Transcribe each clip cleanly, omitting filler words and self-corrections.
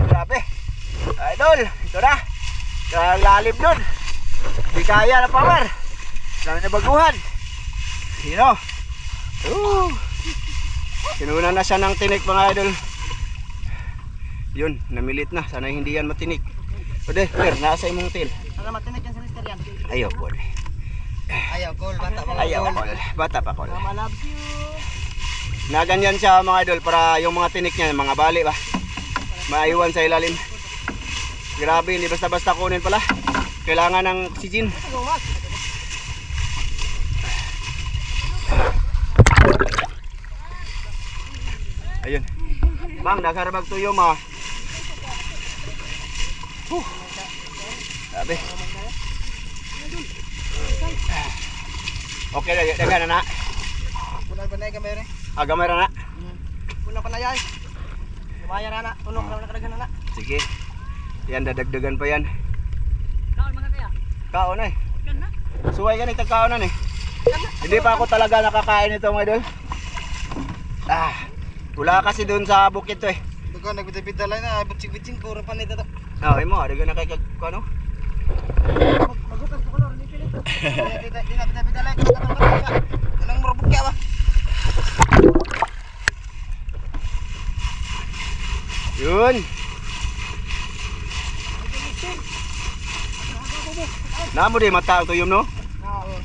Grabe. Idol, ito na. Lalim dun. Di kaya na power. Dami na baguhan. Sino? Kinuna na siya ng tinik mga idol. Yun, namilit na. Sana hindi yan matinik. Pwede, nasa imong til. Sana matinik yan sa mister yan. Ayaw, Paul. Ayaw, Col. Bata pa. Ayaw, Paul. Bata pa, Paul. Mama loves you. Naganyan siya mga idol para yung mga tinik niya, mga bali ba? Maiwan sa ilalim. Grabe, hindi basta-basta kunin pala. Kailangan ng oxygen. Ayun. Bang, nakarabag tuyo ma. Grabe. Okay, dagan na na. Punay panay kamera. Gamay ra na. Punay panay ay. Lumaya na na. Tulong na nakadagan na na. Sige. Yan, dadagdagan pa yan. Kaon mga kaya. Kaon ay. Yan na. Suway ka nagkakaonan eh. Hindi pa ako talaga nakakain ito mga idol. Wala kasi doon sa bukid to eh. Dugo nagbitay-bitay na, butsing-butsing puro panay to. Mo, ada na kay ano? Magutas ko kolor ni Pili. Di na bitay-bitay lang ka. Anong murubok ka ba? Yun. Namo di mata ang tuyom no? Oo.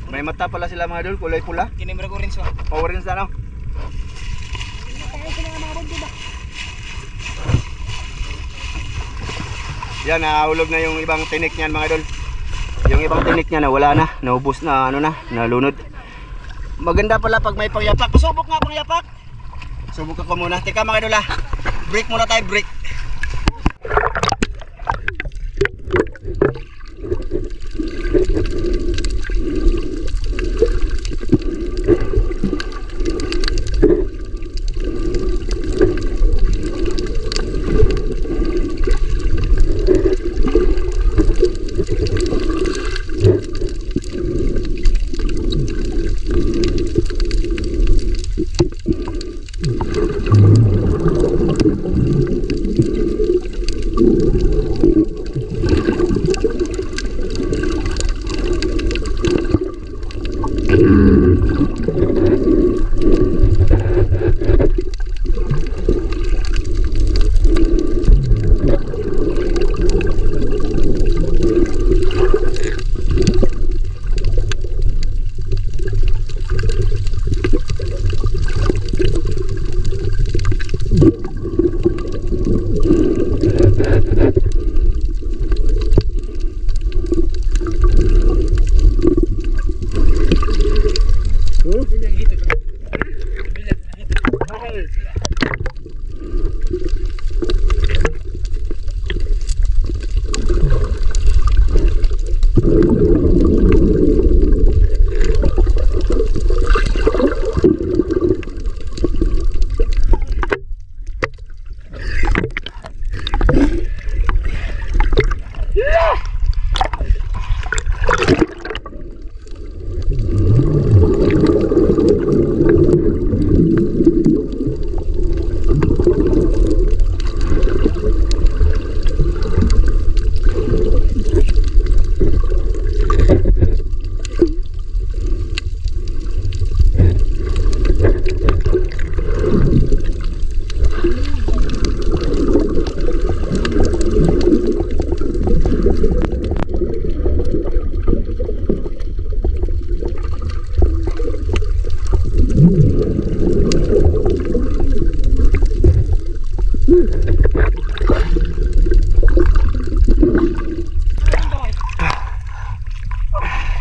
May mata pala sila mga idol, kulay pula. Kinimrag orange ba? Orange na no? Yan, nahulog na yung ibang tinik niyan mga idol. Yung ibang tinik niya na wala na, naubos na, ano na, nalunod. Maganda pala pag may pangyapak. Pasubok nga pangyapak. Subok ako muna. Teka mga idol break muna tayo, break.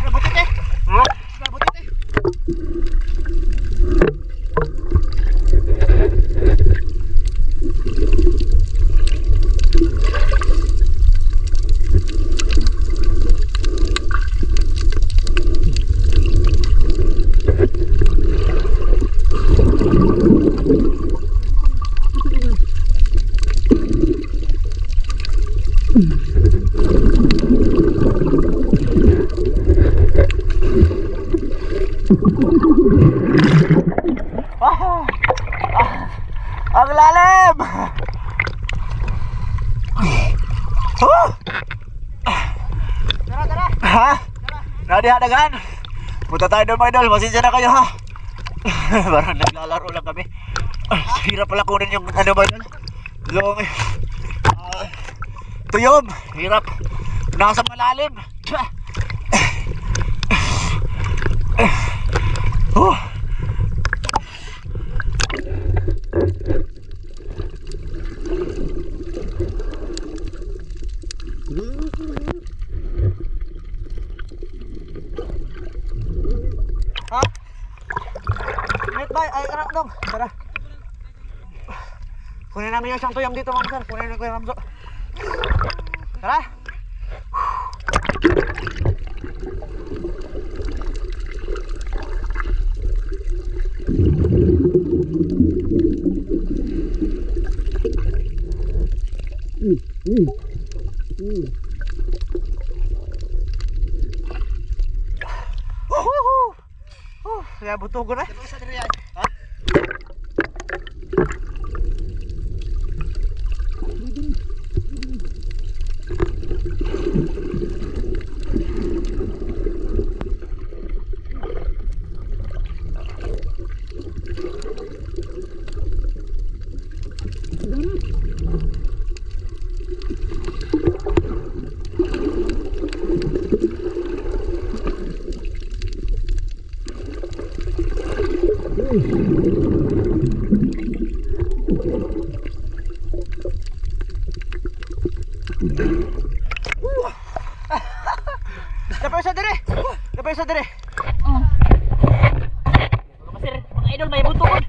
Nabutit eh. Ha? Nabutit eh. Ang lalim! Tara, tara. Ha? Nadihadagan? Punta tayo doon mga idol, pasensya na kayo ha. Parang naglalaro lang kami. Hirap pala kunin yung ano ba yun? Yung tuyom, hirap. Nasa malalim. Ha? Net bay, ay anak dong. Tara. Kunin namin yung isang tuyam dito mga sir. Kunin namin Kuya Ramzo. Tara. Kaya buto ko na. Ha? Dapat sa dire. Dapat sa dire. Sir, mga idol, may butukod.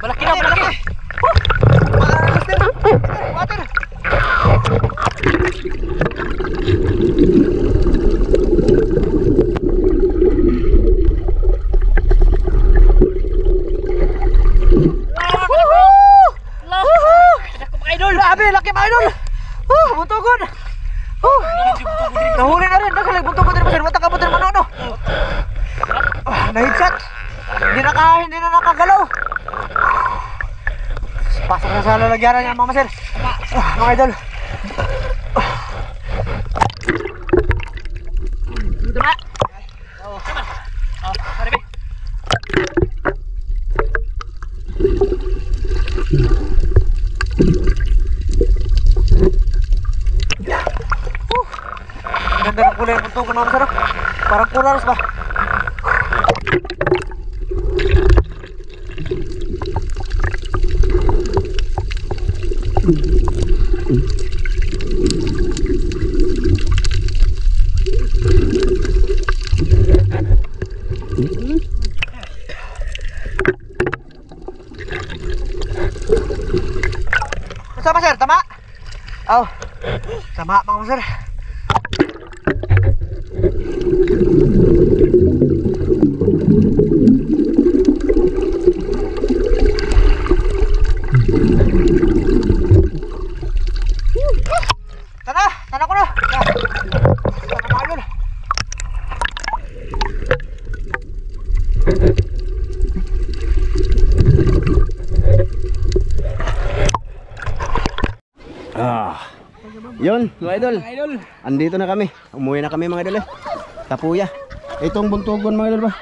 Malaki na, malaki. Water. Grabe, laki mga idol. Buntugon. Nahuli na rin. Buntugon din mo sir. Watang kabutin mo no. Nahidshot. Hindi na nakagalaw. Pasok na sa lalagyanan niya mga sir. Mga idol. Dito ba? Oo. Harapin. Ganda ng kulay ng buntugon mga sir. Parang pularas ba? Sama sir, tama? Oh. Tama mga sir. Yun, mga idol. Idol. Andito na kami. Umuwi na kami mga idol eh. Tapuya. Itong buntugon mga idol ba?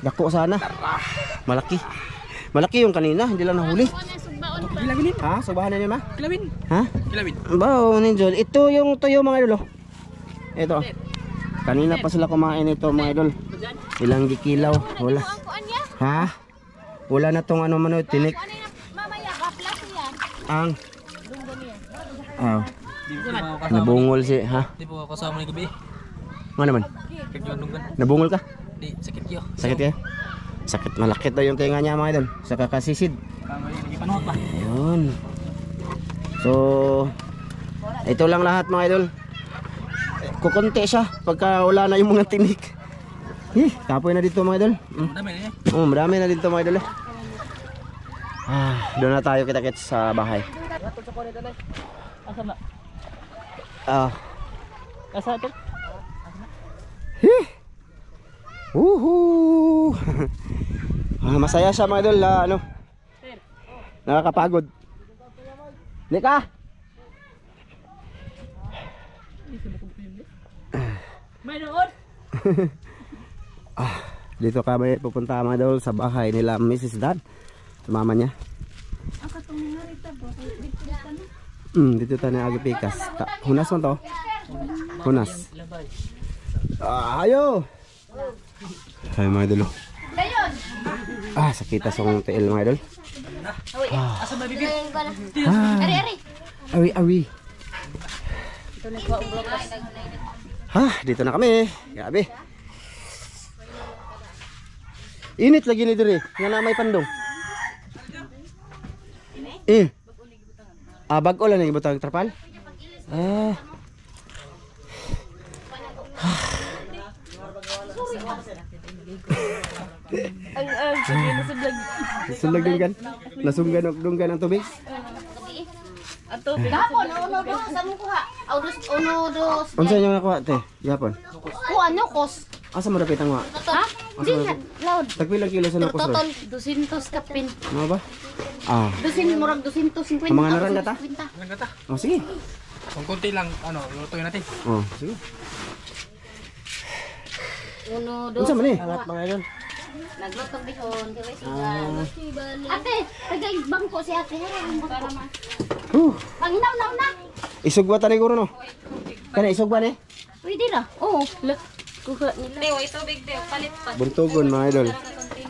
Dako sana. Malaki. Malaki yung kanina, hindi lang nahuli. Kilawin. Ha? Subahan na niyo ma? Kilawin. Ha? Kilawin. Bao, ninjol. Ito yung tuyo mga idol. Ito. Kanina pa sila kumain ito mga idol. Ilang gikilaw. Wala. Ha? Wala na tong ano man tinik. Mamaya, kaplas yan. Ang. Nabungol si, ha? Di po ako kasama ni gabi. Ano naman? Kaglandungan. Nabungol ka? Di, sakit yo. Sakit ya? Sakit, malakit daw yung tenga niya mga idol. Sa kakasisid. Panuhot ba? Ayun. So, ito lang lahat mga idol. Kukunti siya pagka wala na yung mga tinik. Kapoy na dito mga idol. Dami na niya. Marami na dito mga idol. Doon na tayo kita-kits sa bahay. Asa na? Ah. Asa ito? Woohoo! Masaya siya mga idol na ano. Nakakapagod. Nika! May noon? Dito kami pupunta mga idol sa bahay nila Mrs. Dan. Sa mama niya. Dito tayo na agipikas. Hunas mo to? Hunas. Ayo! Ay mga idol. Sakita sa kong tiil mga idol. Asa ba bibig? Ari. Awi, awi. Dito na kami. Grabe. Init lagi ni dire. Nga na may pandong. Bag-o lang yung butang trapal. Sulag dunggan. Nasunggan ang tubig. Ato, Gapon, uno dos, saan mo kuha? Uno dos. Unsa niyo nakuha te? Yapon. Ano, kos? Asa mo dapit ang wa? Ha? Di na, loud. Tagpilang kilo sa nakos. Total, 200 kapin. Ano ba? 200, murag 250. Ang mga narang gata? Lang gata. Sige. Kung konti lang, ano, lutuin natin. Sige. Uno dos. Unsa man Angat mga idol. Naglutog bihon, kaya siya. Ate, tagay bangko si ate. Para ma. Panginaw na. Isugwa ta ni guro no. Kana isugwa ni? Pwede na. Oo. Kuha nila. Teo, ito big Teo, palit pa. Buntugon mga idol.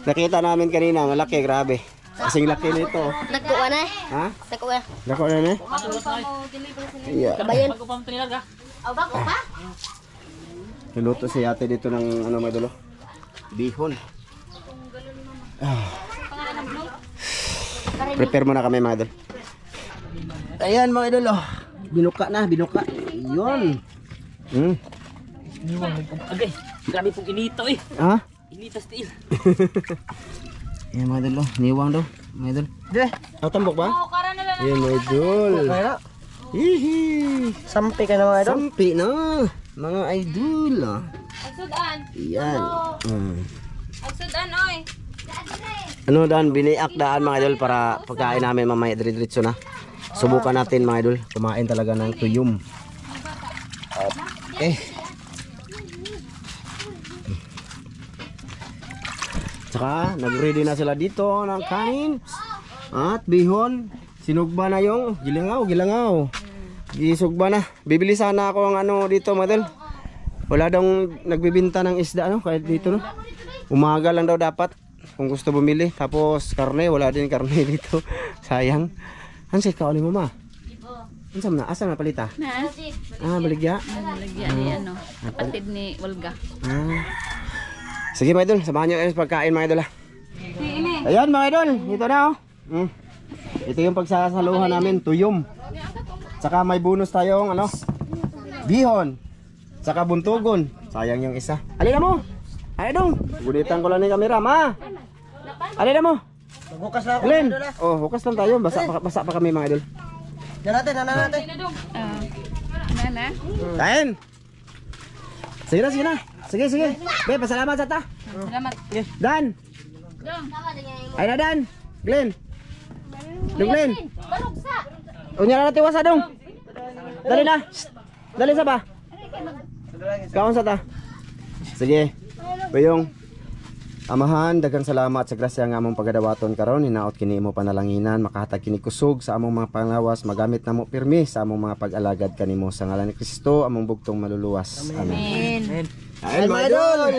Nakita namin kanina, malaki, grabe. Kasing laki nito. Nagkuha na. Ha? Nagkuha. Lako na ni? Yeah. Kabayan. Bago pa mo tinilag ha? O, bako pa? Niluto si ate dito ng ano mga idol. Bihon. Prepare muna kami mga idol. Ayan mga idol. Binuka na, binuka. Yun. Agay, grabe pong inito eh. Ha? Inita steel. Ayan mga idol. Niwang daw. Mga idol. Tambok ba? Oo, kara na lang. Ayan mga idol. Hihi. Sampi ka na mga idol. Sampi na. Mga idol. Agsudan. Ayan. Agsudan, oy. Ano daan, biniak daan mga idol para pagkain namin mamaya diretso na. Subukan natin mga idol. Kumain talaga ng tuyom. Okay. Tsaka nag-ready na sila dito ng kanin at bihon. Sinugba na yung gilangaw. Gisugba na. Bibili sana ako ng ano dito mga idol. Wala daw nagbibinta ng isda ano kahit dito no. Umaga lang daw dapat kung gusto bumili. Tapos karne, wala din karne dito. Sayang. Hansay ka ulit mo ma? Ansam na? Asa na palita? Baligya? Baligya ni ano, kapatid ni Olga. Sige mga idol, samahan nyo kayo sa pagkain mga idol ha. Ayan mga idol, ito na oh. Ito yung pagsasaluhan namin, tuyom. Saka may bonus tayong ano, bihon. Saka buntugon. Sayang yung isa. Alina mo! Ay dong! Guditan ko lang ng kamera, ma! Alina mo! Bukas na ako. Alin! Oh, bukas lang tayo. Basa pa kami mga idol. Yan natin, natin. Nana? Kain! Sige na. Sige. Be, pasalamat sa ta. Salamat. Okay. Dan! Ay na Dan! Glenn! Glenn! Unya na natin wasa dong. Dali na. Dali sa ba? Kaon sa ta. Sige. Bayong Amahan, daghang salamat sa grasya nga among pagadawaton karon. Hinaot kini imo panalanginan, makahatag kini kusog sa among mga panglawas, magamit namo pirmi sa among mga pag-alagad kanimo sa ngalan ni Kristo, among bugtong maluluwas. Amen. Amen. Mga idol.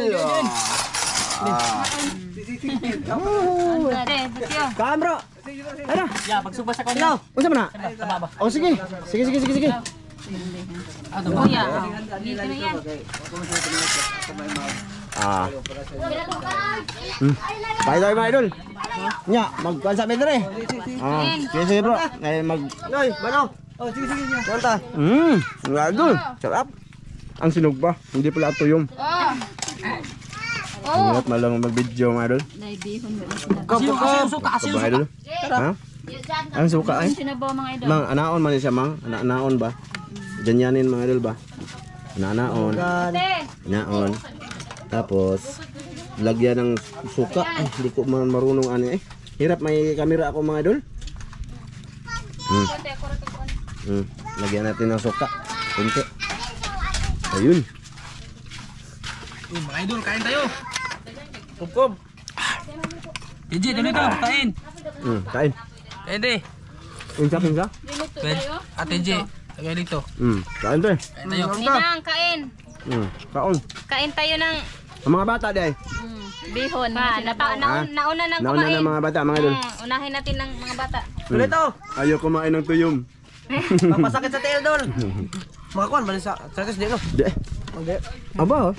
Kaon bro. Ano? Ya, pagsuba sa kanila. Unsa man na? Oh sige. Sige. Kuya. Dito na yan. Bye mga idol. Nya, magkuan sa bedre. Sige bro. Ngay mag Noy, bano? Oh, sige. Kanta. Idol. Sarap. Ang sinog ba? Hindi pala tuyom. Ingat malang mag-video mga idol. Naibihon mo. Suka mga idol. Ha? Ang suka ay? Sinabaw mga idol. Mang, anaon man siya mang. Anaon ba? Ganyanin mga idol ba? Anaon. Anaon. Tapos lagyan ng suka. Ay, hindi ko man marunong ano eh. Hirap may kamera ako mga idol. Lagyan natin ng suka. Kunti. Ayun. Mga idol, kain tayo. Kup. TJ, dali ka, kain. Kain. Kain di. Pinsa. Ate J, tagay dito. Kain to eh. Kain tayo. Sinang, kain. Kaon. Kain tayo ng Ang mga bata di ay. bihon. Nauna nang Nauna kumain. ng mga bata mga idol. Unahin natin ng mga bata. Dito. Ayaw kumain ng tuyom. Papasakit sa tail doon. Mga kuan, balik sa sakit di no. Di eh. Aba oh.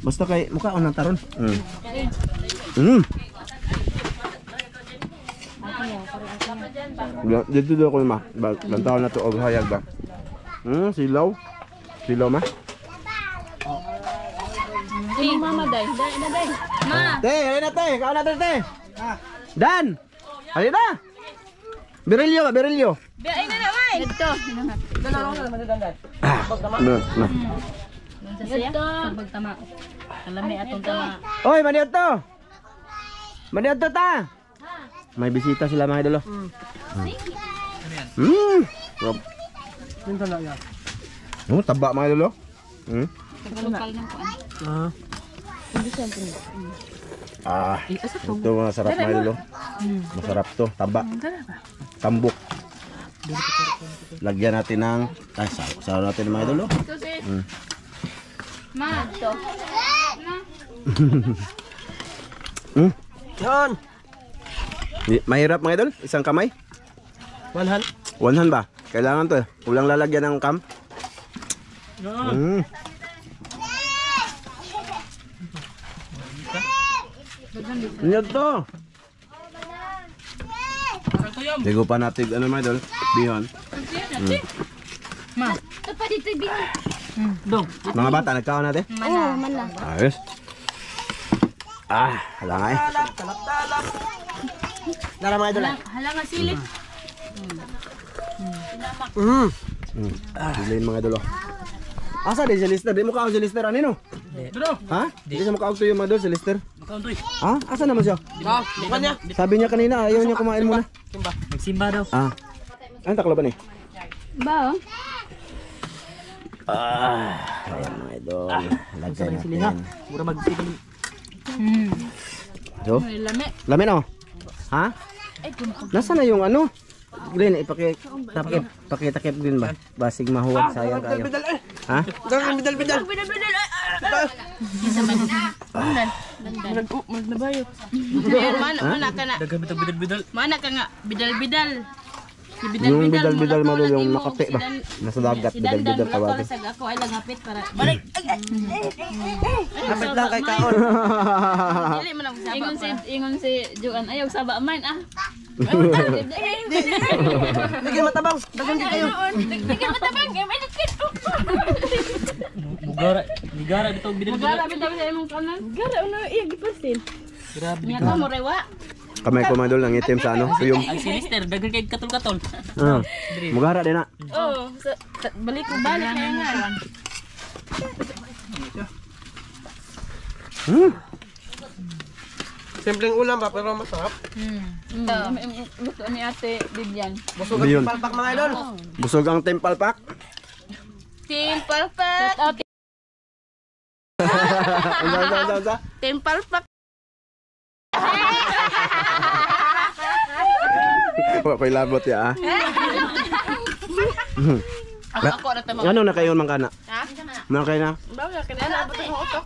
Basta kay mukha ng taron. Dito daw ko ma. Lantaw na to og hayag ba. Silaw. Silaw ma. Hey, mama day. Day. Ma. Te, halina te. Kaon natin te. Dan. Halina. Berilyo. Ay na naman. Dito. Dito. Pagtama. Alami atong tama. Oy, Maniadto ta. May bisita sila mga idol. Taba mga idol. Lokal ng kuan. Ito masarap mga idol. Masarap to, taba. Tambok. Lagyan natin ng sasaw natin mga idol. Ma, ito. Yan. Mahirap mga idol, isang kamay. One hand ba? Kailangan to. Kulang lalagyan ng cam. Nyag to. Ligo pa natin ano mga idol, bihon. Ma. Tapos dito bihon. Dong. Mga bata nagkaon natin. Oo, mala. Ayos. Hala nga eh. Talap. Dara mga idol. Hala nga sili. Dilayin mga idol. Asa di si Lister? Di mo kaon si Lister anino? Bro. Ha? Di siya makaog to yung mga idol si Lister. Makaon toy. Ha? Asa naman siya? Bukan niya. Sabi niya kanina ayaw niya kumain muna. Magsimba daw. Ang taklo ba ni? Ba? Ayan mga idol. Lagay natin. Mura magsimba. So? Lami. Lamin oh. Ha? Nasaan na yung ano? Glenn, ipakitakip din ba? Basig mahuwag, sayang kayo. Ha? Bidal. Mana ka na. Dagan bitog bidal. Mana ka nga. Bidal-bidal. Yung bidal-bidal madul, yung makati ba? Nasa dagat, bidal-bidal tawagin. Sag ako ay lang hapit para balik. Kapit lang kay kaon. Dili man ako saba. Ingon si Juan ayaw saba man Lagi matabang. Dagan di kayo. Tingin matabang. Migara bitog bidal. Gara bitaw sa imong kanan. Gara uno iya gipasin. Grabe. Nya ka mo rewa. Kamay ko madul, ang itim sa ano, suyom. Ang sinister dagan kay katol-katol. Mugara din na. Oh, balik ko balik na nga. Simpleng ulam ba, pero masarap. Luto ni Ate Bibian. Busog Ayun. ang palpak mga idol. Busog ang temple pack. Temple Pack. Shout out Unsa? Temple Pack. Wa ko'y labot ya. Ako na tama. Ano na kayo man kana? Ha? Man kayo na? Bawa ka na abot ang utok.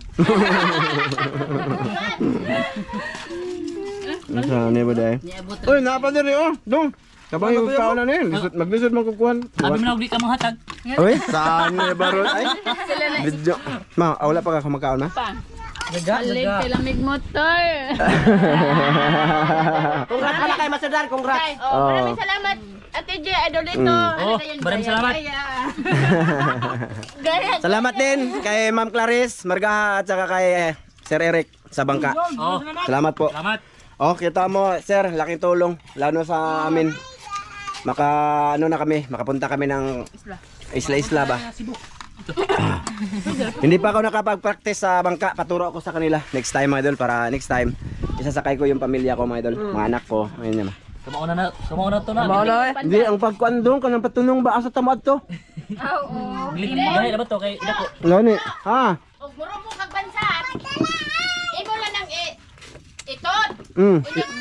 Asa ni ba dai? Uy, napa diri oh. Dong. Kabang yung tao na ni. Maglisod man kukuan. Sabi mo na ugli ka mga hatag. Uy, saan ni baro ay? Video. Ma, wala pa ka kumakaon na? Pa. Daga, Alig daga. tilamig motor. Congrats pala kay Master Dan, congrats. Oh. Maraming salamat. Ate J, idol dito. Oh, maraming salamat. Gaya. Salamat din kay Ma'am Clarice Margaha at saka kay Sir Eric sa bangka. Oh, Salamat po. salamat. Oh, kita mo, sir, laking tulong lalo sa amin. Ano na kami, makapunta kami ng isla-isla ba? Hindi pa ako nakapag-practice sa bangka, paturo ako sa kanila next time mga idol para next time isasakay ko yung pamilya ko mga idol, mga anak ko. Ayun naman. Kumauna to na. Hindi ang pagkuan doon kanang patunong ba asa tamad to? Oo. Gahit na ba to kay dako? Ngani? Ha? Og muro mo kag bansa. Imo lang nang iton. Mm. Unyag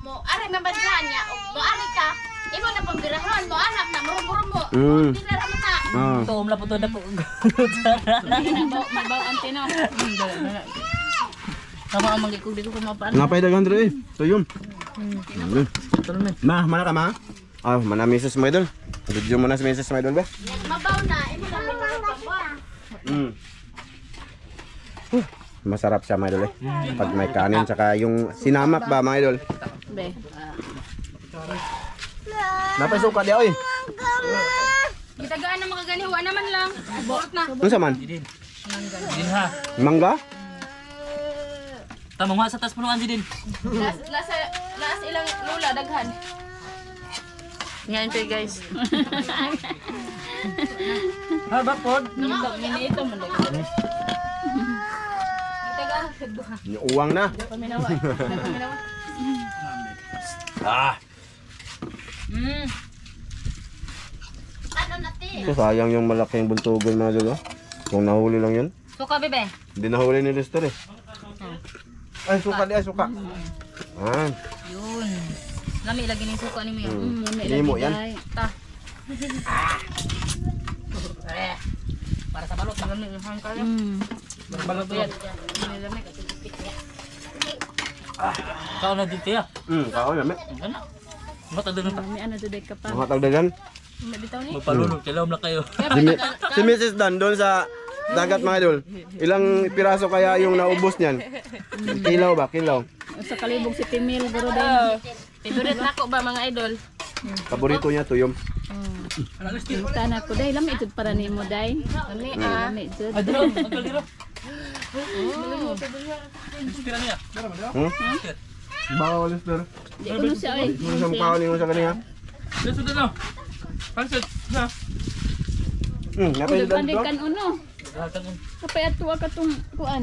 mo ari man bansa niya. Og mo ari ka. Imo na pambirahon mo anak na muro mo. Mm. Dira mo na. Ah. To umla po to dako. Mabaw antino. Tama ang mangikog dito ko mapaan. Ngapay dagan dre eh. Tuyom. Tulon men. Mana ka ma? Ah, mana misis mo idol. Video mo na si misis mo idol ba? Mabaw na. Imo na pambirahon. Mm. Masarap siya mga idol eh. Pag may kanin tsaka yung sinamak ba mga idol. Be. Napasuka di oy. Gitagaan na mga ganiwa naman lang. Borot na. Unsa man? Din ha. Mangga? Tamang wa sa tas punuan din. Nasa ilang lula daghan. Ngayon pa guys. Ha ba pod? Minito man daghan. Gitagaan sa duha. Uwang na. Paminawa. Ah. Ano na ti? So, sayang yung malaking buntugan mga idol. Oh. Kung nahuli lang yun. Suka bebe. Hindi nahuli ni Lester eh. Ay, suka di ay, suka. Ah, Yun. Lami lagi ni suka ni mo yan. hindi mo yan. Ta. Para sa balot. Lami yung hang kaya. Balot yan. Lami. Kao na dito ya. Kao na, mek. Ano? Matag na ta. Lami ano dudek ka pa. Mga tagdagan. Bitaw ni. Magpalunod kilom na kayo. Si Mrs. Dan doon sa dagat mga idol. Ilang piraso kaya yung naubos niyan? Kilaw ba? Kilaw. Sa kalibog si Timil guro din. Favorite nako ba mga idol? Paborito niya tuyom. Tana ko dai lami jud para nimo dai. Lami jud. Adro, agkal diro. Inspira niya. Bawal Lester. Di ko siya ay. Ano sa mukha niyo sa kanya? Dito na. Pansit na. Napay Dan to. Kan uno. Kapay ato ka tong kuan.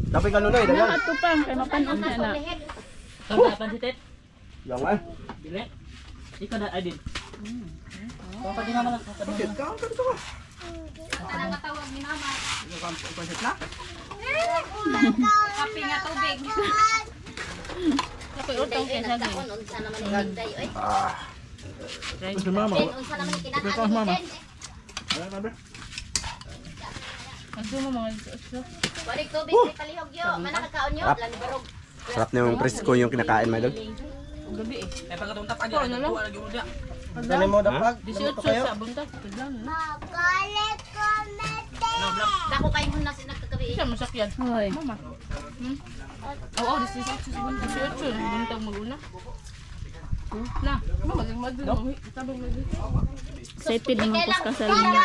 Napay kanunoy Na dagan. ato pang kay mapanon na na. Ang pansit. Yang ay. Dile. Ikaw na adin. Papa di naman ako. Nangatawag ni mama. Kape nga tubig. Kape utang kay sa gid. Unsa naman ni Day oy. Si mama. Unsa naman ni kinakain. Ano mo mga Balik tubig ni palihog yo. Manakakaon yo. Lan barog. Sarap na yung presko yung kinakain mga idol. gabi eh. Eh pagkatong tapag ya. Tuwa lagi mo dia. Dali mo dapag. 18 sa buntag. Taglan. Dako kay mo na sinagkagabi. Siya masakyan. Hoy. Mama. Oo, 18 sa buntag. 18 buntag maguna. Na, mama magmadun. Tabang lagi. Excited naman ko sa salina.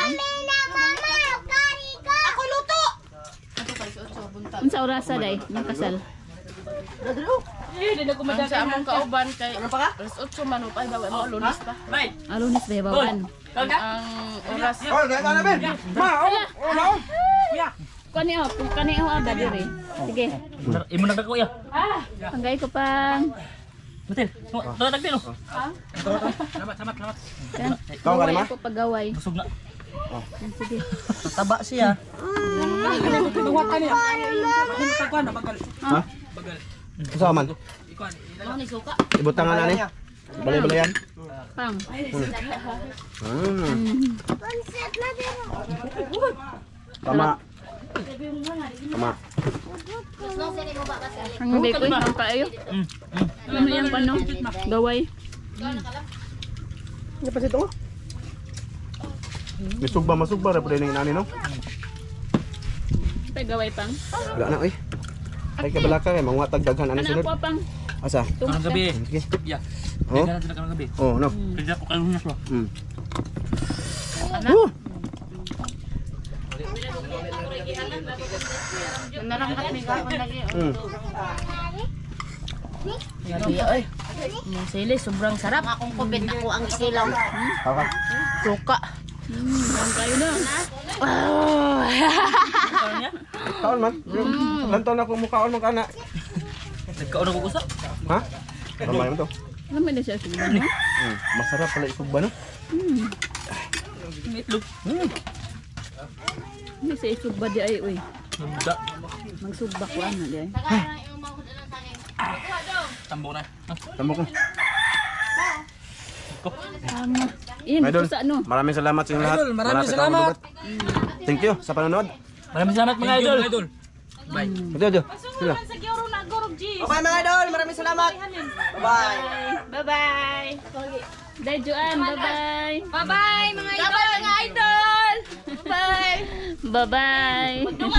Ako luto. Ato kay 18 buntag. Unsa orasa day ng kasal? Eh, di na ko madali sa among kauban kay alas 8 man upay bawa mo lunes pa. Right. Alunis ba bawan? Ang oras Oh, kaya na ben. Ma, oh. Kani oh, kung kani oh ada diri. Sige. Imo nagdako ya. Panggay ko pang. Betul. Tara din oh. Salamat. Yan. Ikaw ka naman? Ko pagaway. Busog na. Sige. Taba siya. Ha? Kasama man. Ano ni suka? Ibutangan na ni. Balay-balay yan. Pang. Tama. Tama. Ang hindi ko ang kaayo. Ano yan pa no? Gaway. Masugba ra pud ning nani no. Gaway pang. Wala na oy. Ay kabalaka kay mangwatag daghan ano Ano sunod. ako pang? Asa? Kanang gabi. Sige. Ya. Oh. Kanang kanang gabi. Oh, no. Pwede ko kanang nas lo. Narangkat ni gapon lagi. Yung sili sobrang sarap. Akong kubit ako ang isilaw. Kaka. Suka. Ang kayo na. Kaon man. Lantaw na ko mukaon man kana. Nagkaon ako usa. Ha? Ramay mo to. Alam mo na siya suka no? Masarap pala isugba no. Itlog. Hindi sa isugba di ay uy. Nagda. Magsugba ko ano di ay. Tambok na. Tamo ko. Tama. Iyan Idol, ito sa ano. maraming salamat sa inyo lahat. Idol, maraming Malapit na salamat. malubat. Thank you sa panonood. Maraming salamat mga idol. Ito. Sila. Okay mga idol, maraming salamat. Bye. Bye-bye. Day Joanne, bye-bye. Bye-bye mga idol! Bye-bye. Bye-bye.